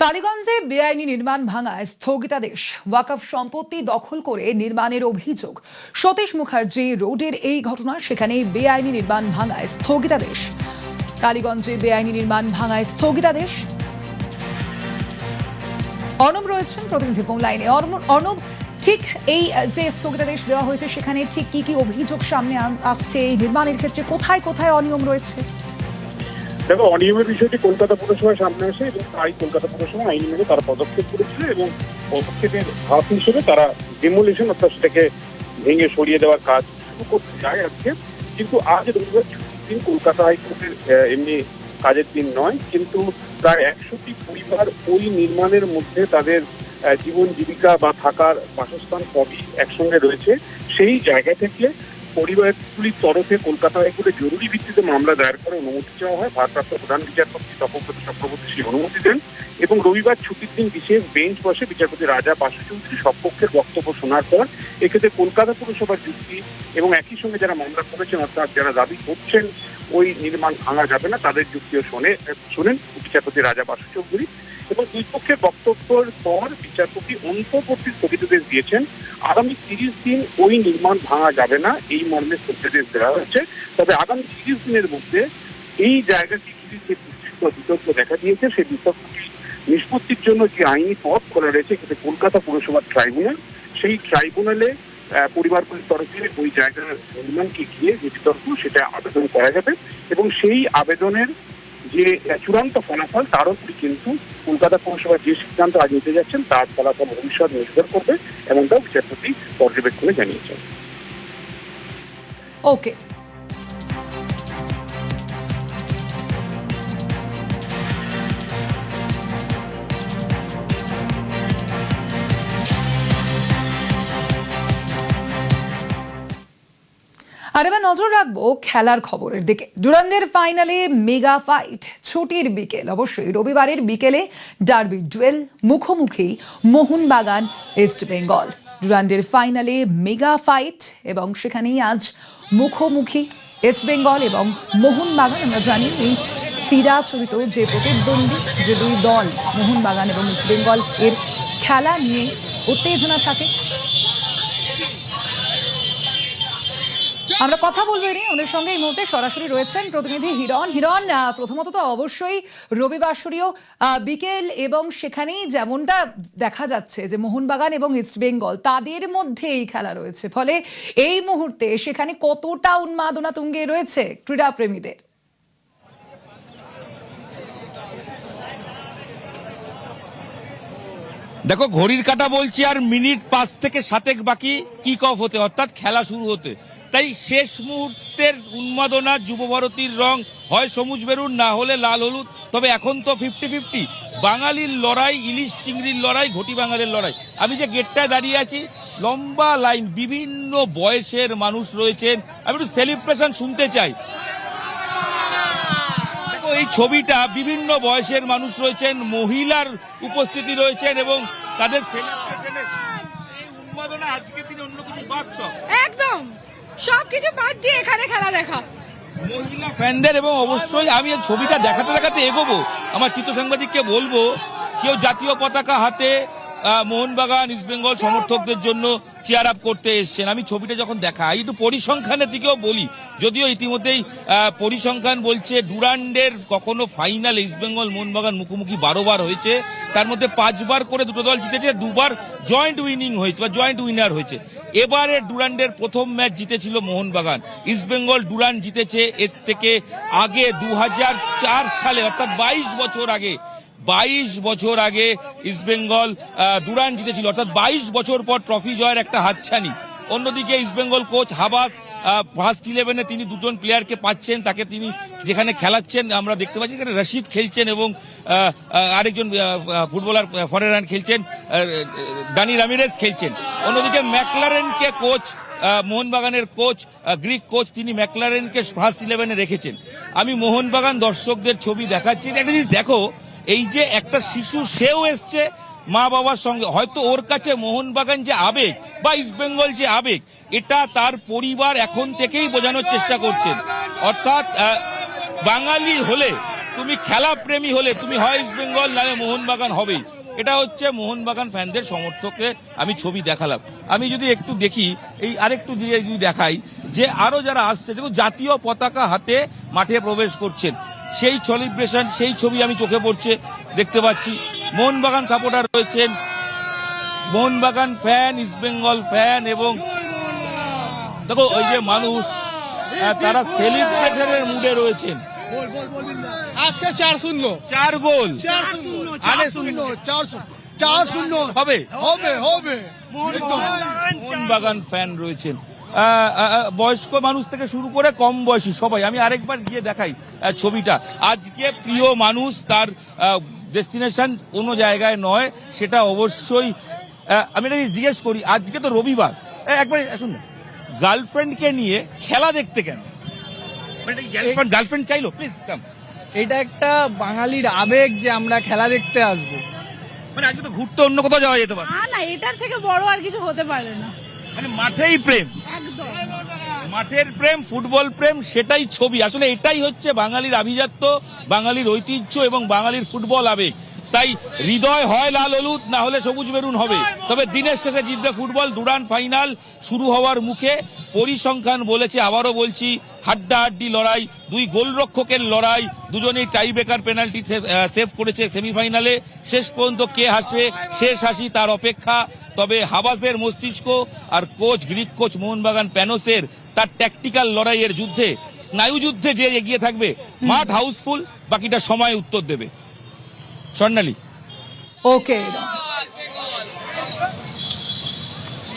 টালিগঞ্জে বেআইনি নির্মাণ ভাঙায় স্থগিতাদেশ, ওয়াকফ সম্পত্তি দখল করে নির্মাণের অভিযোগ। সতীশ মুখার্জি রোডের এই ঘটনা, সেখানে বেআইনি নির্মাণ ভাঙায় স্থগিতাদেশ। টালিগঞ্জে বেআইনি নির্মাণ ভাঙায় স্থগিতাদেশ। অর্ণব রয়েছেন প্রতিনিধি ফোন লাইনে। অর্ণব, ঠিক এই যে স্থগিতাদেশ দেওয়া হয়েছে সেখানে ঠিক কি কি অভিযোগ সামনে আসছে? এই নির্মাণের ক্ষেত্রে কোথায় কোথায় অনিয়ম রয়েছে? দেখো, অনিয়মের বিষয়টি কলকাতা পুরসভার সামনে আসে এবং তাই কলকাতা পুরসভা আইন মেনে তারা পদক্ষেপ করেছিল এবং পদক্ষেপের ধাপ হিসেবে তারা ডেমোলিশন অর্থাৎ সেটাকে ভেঙে সরিয়ে দেওয়ার কাজ শুরু করতে যায় আজকে। কিন্তু আজ রবিবার ছুটির দিন, কলকাতা হাইকোর্টের এমনি কাজের দিন নয়, কিন্তু প্রায় 100টি পরিবার ওই নির্মাণের মধ্যে তাদের জীবন জীবিকা বা থাকার বাসস্থান সবই একসঙ্গে রয়েছে। সেই জায়গা থেকে পরিবারগুলির তরফে কলকাতা হাইকোর্টে জরুরি ভিত্তিতে মামলা দায়ের করে অনুমতি চাওয়া হয়। ভারপ্রাপ্ত প্রধান বিচারপতি তপব্রত চক্রবর্তী সেই অনুমতি দেন এবং রবিবার ছুটির দিন বিশেষ বেঞ্চ বসে। বিচারপতি রাজা বাসু চৌধুরী সব পক্ষের বক্তব্য শোনার পর এক্ষেত্রে কলকাতা পুরসভার যুক্তি এবং একই সঙ্গে যারা মামলা করেছেন অর্থাৎ যারা দাবি করছেন ওই নির্মাণ ভাঙা যাবে না, তাদের যুক্তিও শোনেন বিচারপতি রাজা বাসু চৌধুরী। এবং দুই পক্ষের বক্তব্যের পর বিচারপতি অন্তর্বর্তী স্থগিতাদেশ দিয়েছেন। আগামী 30 দিন ওই নির্মাণ ভাঙা যাবে না, এই মর্মে স্থগিতাদেশ দেওয়া হয়েছে। তবে আগামী 30 দিনের মধ্যে এই জায়গাটি যে বিতর্ক দেখা দিয়েছে, সেই বিতর্কটি নিষ্পত্তির জন্য যে আইনি পথ খোলা রয়েছে সেটা কলকাতা পুরসভার ট্রাইব্যুনাল। সেই ট্রাইব্যুনালে পরিবারগুলির তরফে ওই জায়গার নির্মাণকে ঘিরে যে বিতর্ক, সেটা আবেদন করা যাবে এবং সেই আবেদনের যে চূড়ান্ত ফলাফল তার উপরে কিন্তু কলকাতা পৌরসভা যে সিদ্ধান্ত আজ নিতে যাচ্ছেন তার ফলাফল ভবিষ্যৎ নির্ভর করবে, এমনটাও বিচারপতি পর্যবেক্ষণে জানিয়েছেন। ওকে, আর এবার নজর রাখবো খেলার খবরের দিকে। ডুরান্ডের ফাইনালে মেগা ফাইট, ছুটির বিকেল, অবশ্যই রবিবারের বিকেলে ডার্বি ডুয়েল, মুখোমুখি মোহনবাগান ইস্ট বেঙ্গল। ডুরান্ডের ফাইনালে মেগা ফাইট এবং সেখানেই আজ মুখোমুখি ইস্ট বেঙ্গল এবং মোহনবাগান। আমরা জানি এই চিরাচরিত যে প্রতিদ্বন্দ্বী যে দুই দল মোহনবাগান এবং ইস্ট বেঙ্গল, এর খেলা নিয়ে উত্তেজনা থাকে। আমরা কথা বলবো এ নিয়ে। আমাদের সঙ্গে এই মুহূর্তে সরাসরি রয়েছেন প্রতিনিধি হিরণ। প্রথমত তো অবশ্যই রবিবাসরীয় বিকেল এবং সেখানেই যেমনটা দেখা যাচ্ছে যে মোহনবাগান এবং ইস্ট বেঙ্গল তাদের মধ্যে এই খেলা রয়েছে, ফলে এই মুহূর্তে সেখানে কতটা উন্মাদনা তুঙ্গে রয়েছে ক্রীড়াপ্রেমীদের? দেখো, ঘড়ির কাঁটা বলছি আর মিনিট 5 থেকে 7 বাকি কিক অফ হতে, অর্থাৎ খেলা শুরু হতে। তাই শেষ মুহূর্তের উন্মাদনা, যুবভারতীর রং হয় সবুজ বেরুন, না হলে লাল হলুদ। তবে এখন তো 50-50, বাঙালির লড়াই, ইলিশ চিংড়ির লড়াই, ঘটি বাঙালির লড়াই। আমি যে গেটটায় দাঁড়িয়ে আছি, লম্বা লাইন, বিভিন্ন বয়সের মানুষ রয়েছেন। আমি একটু সেলিব্রেশন শুনতে চাই। দেখো, এই ছবিটা বিভিন্ন বয়সের মানুষ রয়েছেন, মহিলার উপস্থিতি রয়েছেন এবং তাদের সেলিব্রেশনের এই উন্মাদনা আজকের দিনে অন্য কিছু বাদ, একদম সবকিছু বাদ দিয়ে এখানে খেলা দেখা মহিলা ফ্যানদের। এবং অবশ্যই আমি এই ছবিটা দেখাতে দেখাতে এগোবো। আমার চিত্র সাংবাদিককে বলবো, কেউ জাতীয় পতাকা হাতে মোহনবাগান ইস্ট বেঙ্গল সমর্থকদের জন্য চেয়ার আপ করতে এসছেন। আমি ছবিটা যখন দেখাই, একটু পরিসংখ্যানের দিকেও বলি, যদিও ইতিমধ্যেই পরিসংখ্যান বলছে ডুরান্ডের কখনো ফাইনালে ইস্ট বেঙ্গল মোহনবাগান মুখোমুখি 12 বার হয়েছে, তার মধ্যে 5 বার করে দুটো দল জিতেছে, 2 বার জয়েন্ট উইনিং হয়েছে বা জয়েন্ট উইনার হয়েছে। এবারে ডুরান্ডের প্রথম ম্যাচ জিতেছিল মোহনবাগান। ইস্ট বেঙ্গল ডুরান্ড জিতেছে এর থেকে আগে 2004 সালে, অর্থাৎ 22 বছর আগে। 22 বছর আগে ইস্ট বেঙ্গল ডুরান্ড জিতেছিল, অর্থাৎ 22 বছর পর ট্রফি জয়ের একটা হাতছানি। অন্যদিকে East Bengal coach Habas first 11-এ তিনি দুজন প্লেয়ারকে পাচ্ছেন, তাকে তিনি যেখানে খেলাচ্ছেন আমরা দেখতে পাচ্ছি। এখানে রশিদ খেলছেন এবং আরেকজন ফুটবলার ফরেনার খেলছেন, ডানি রামিরেজ খেলছেন। অন্যদিকে ম্যাকলারেনকে কোচ, মোহনবাগানের কোচ, গ্রিক কোচ, তিনি ম্যাকলারেনকে ফার্স্ট 11-এ রেখেছেন। আমি মোহনবাগান দর্শকদের ছবি দেখাচ্ছি। একটা জিনিস দেখো, এই যে একটা শিশু, সেও এসছে মা বাবার সঙ্গে, হয়তো ওর কাছে মোহনবাগান যে আবেগ বা ইস্টবেঙ্গল যে আবেগ, এটা তার পরিবার এখন থেকেই বোঝানোর চেষ্টা করছেন। অর্থাৎ বাঙালি হলে তুমি খেলা প্রেমী হলে তুমি হয় ইস্ট বেঙ্গল নালে মোহনবাগান হবেই। এটা হচ্ছে মোহনবাগান ফ্যানদের সমর্থকে আমি ছবি দেখালাম। আমি যদি একটু দেখি, এই আরেকটু দিয়ে যদি দেখাই যে আরো যারা আসছে, দেখুন জাতীয় পতাকা হাতে মাঠে প্রবেশ করছেন, সেই সেলিব্রেশন, সেই ছবি আমি চোখে পড়ছে দেখতে পাচ্ছি। মোহনবাগান সাপোর্টার রয়েছেন, Mohun Bagan fan, east Bengal fan, এবং দেখো ওই যে মানুষ তারা সেলিব্রেশনের মুডে রয়েছেন। আজকে 4-0 4 গোল 4-0 হবে হবে মোহনবাগান ফ্যান রয়েছেন, বয়স্ক মানুষ থেকে শুরু করে কম বয়সী সবাই। আমি আরেকবার গিয়ে দেখাই ছবিটা। আজকে প্রিয় মানুষ তার ডেস্টিনেশন কোনো জায়গায় নয়, সেটা অবশ্যই আমি এটা জিজ্ঞেস করি, আজকে তো রবিবার, একবার শুনুন, গার্লফ্রেন্ডকে নিয়ে খেলা দেখতে কেন? গার্লফ্রেন্ড চাইলো, প্লিজ কাম। এটা একটা বাঙালির আবেগ যে আমরা খেলা দেখতে আসবো। মানে আজকে তো ঘুরতে অন্য কোথাও যাওয়া যেতে পারে, না এটার থেকে বড় আর কিছু হতে পারে না। মানে মাঠেই প্রেম, একদম মাঠের প্রেম, ফুটবল প্রেম, সেটাই ছবি। আসলে এটাই হচ্ছে বাঙালির আভিজাত্য, বাঙালির ঐতিহ্য এবং বাঙালির ফুটবল আবেগ। তাই হৃদয় হয় লাল হলুদ, না হলে সবুজ মেরুন হবে, তবে দিনের শেষে জিতবে ফুটবল। ডুরান্ড ফাইনাল শুরু হওয়ার মুখে, পরিসংখ্যান বলেছে, আবারও বলছি, হাড্ডাহাড্ডি লড়াই, দুই গোলরক্ষকের লড়াই, দুজনেই টাই ব্রেকার পেনাল্টি সেভ করেছে সেমিফাইনালে। শেষ পর্যন্ত কে হাসে, শেষ হাসি তার অপেক্ষা। তবে হাবাসের মস্তিষ্ক আর কোচ, গ্রিক কোচ মোহনবাগান প্যানোসের, তার ট্যাকটিক্যাল লড়াইয়ের যুদ্ধে, স্নায়ু যুদ্ধে যে এগিয়ে থাকবে। মাঠ হাউসফুল, বাকিটা সময় উত্তর দেবে। স্বর্ণালী। ওকে